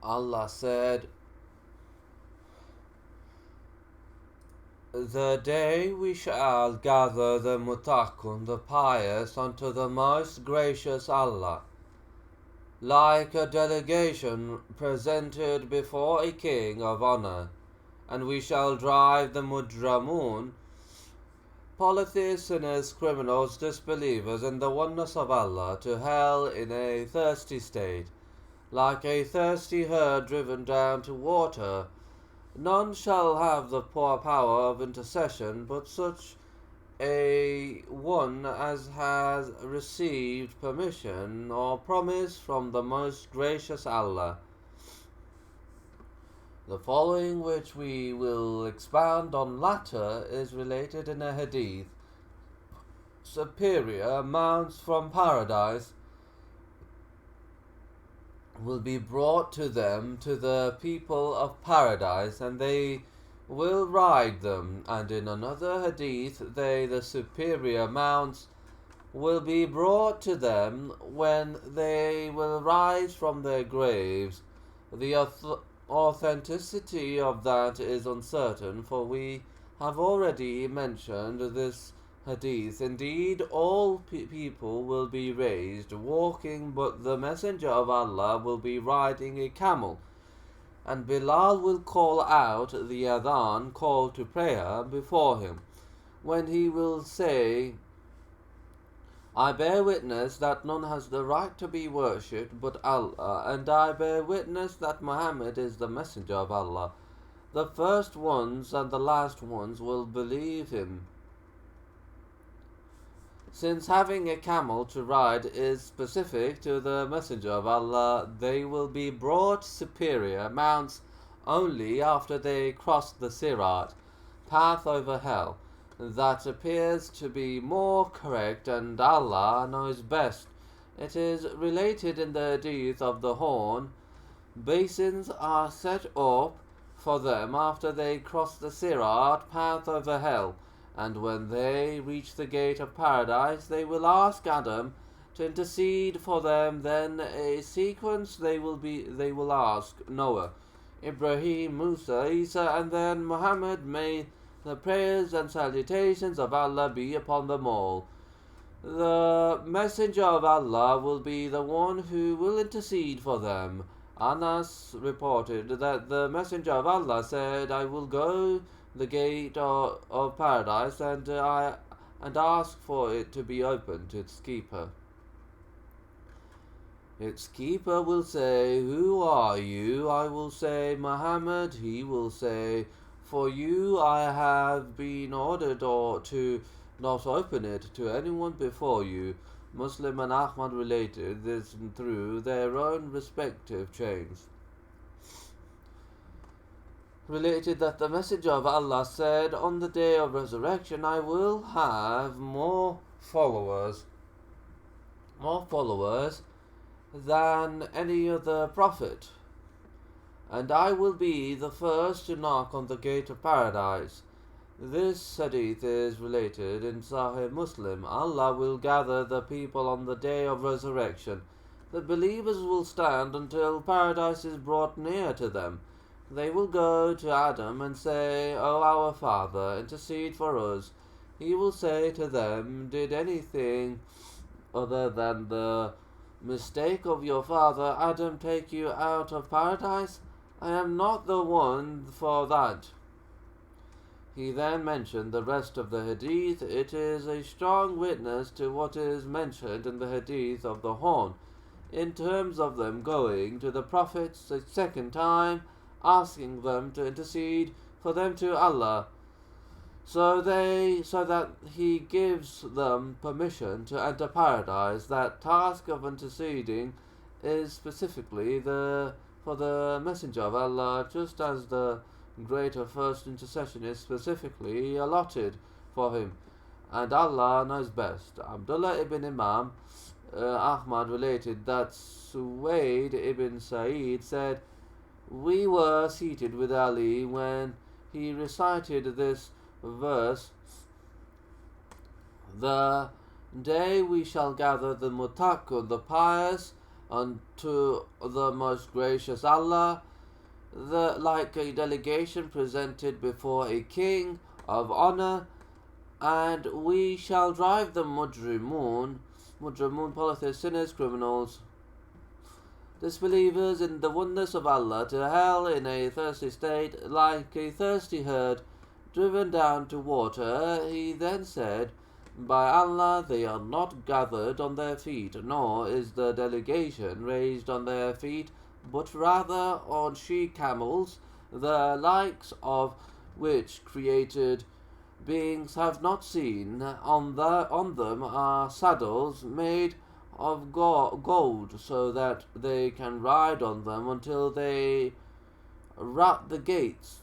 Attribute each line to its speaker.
Speaker 1: Allah said, "The day we shall gather the muttaqun, the pious, unto the most gracious Allah, like a delegation presented before a king of honor, and we shall drive the mujramun, polytheists, sinners, criminals, disbelievers in the oneness of Allah, to hell in a thirsty state, like a thirsty herd driven down to water. None shall have the poor power of intercession, but such a one as has received permission or promise from the most gracious Allah." The following, which we will expound on latter, is related in a hadith. Superior mounts from paradise will be brought to them, to the people of paradise, and they will ride them. And in another hadith, they, the superior mounts, will be brought to them when they will rise from their graves. The authenticity of that is uncertain, for we have already mentioned this hadith. Indeed, all people will be raised walking, but the Messenger of Allah will be riding a camel, and Bilal will call out the adhan, call to prayer, before him, when he will say, "I bear witness that none has the right to be worshipped but Allah, and I bear witness that Muhammad is the Messenger of Allah." The first ones and the last ones will believe him. Since having a camel to ride is specific to the Messenger of Allah, they will be brought superior mounts only after they cross the Sirat, path over hell. That appears to be more correct, and Allah knows best. It is related in the hadith of the horn, basins are set up for them after they cross the Sirat, path over hell, and when they reach the gate of paradise, they will ask Adam to intercede for them. Then a sequence they will ask Noah, Ibrahim, Musa, Isa, and then Muhammad. May the prayers and salutations of Allah be upon them all. The Messenger of Allah will be the one who will intercede for them. Anas reported that the Messenger of Allah said, "I will go the gate of paradise and ask for it to be opened to its keeper. Its keeper will say, 'Who are you?' I will say, 'Muhammad.' He will say, 'For you I have been ordered or to not open it to anyone before you.'" Muslim and Ahmad related this through their own respective chains. Related that the Messenger of Allah said, "On the day of resurrection I will have more followers than any other prophet, and I will be the first to knock on the gate of paradise." This hadith is related in Sahih Muslim. Allah will gather the people on the day of resurrection. The believers will stand until paradise is brought near to them. They will go to Adam and say, "O our Father, intercede for us." He will say to them, "Did anything other than the mistake of your father Adam take you out of paradise? I am not the one for that." He then mentioned the rest of the hadith. It is a strong witness to what is mentioned in the hadith of the horn, in terms of them going to the prophets a second time, asking them to intercede for them to Allah, so that He gives them permission to enter paradise. That task of interceding is specifically for the Messenger of Allah, just as the greater first intercession is specifically allotted for him, and Allah knows best. Abdullah ibn Imam Ahmad related that Suwaid ibn Sa'id said, "We were seated with Ali when he recited this verse, 'The day we shall gather the muttaqun, the pious, unto the most gracious Allah, like a delegation presented before a king of honor, and we shall drive the mujrimun, polytheists, sinners, criminals, disbelievers in the oneness of Allah, to hell in a thirsty state, like a thirsty herd driven down to water. He then said, by Allah, they are not gathered on their feet, nor is the delegation raised on their feet, but rather on she-camels, the likes of which created beings have not seen. On them are saddles made of gold, so that they can ride on them until they rout the gates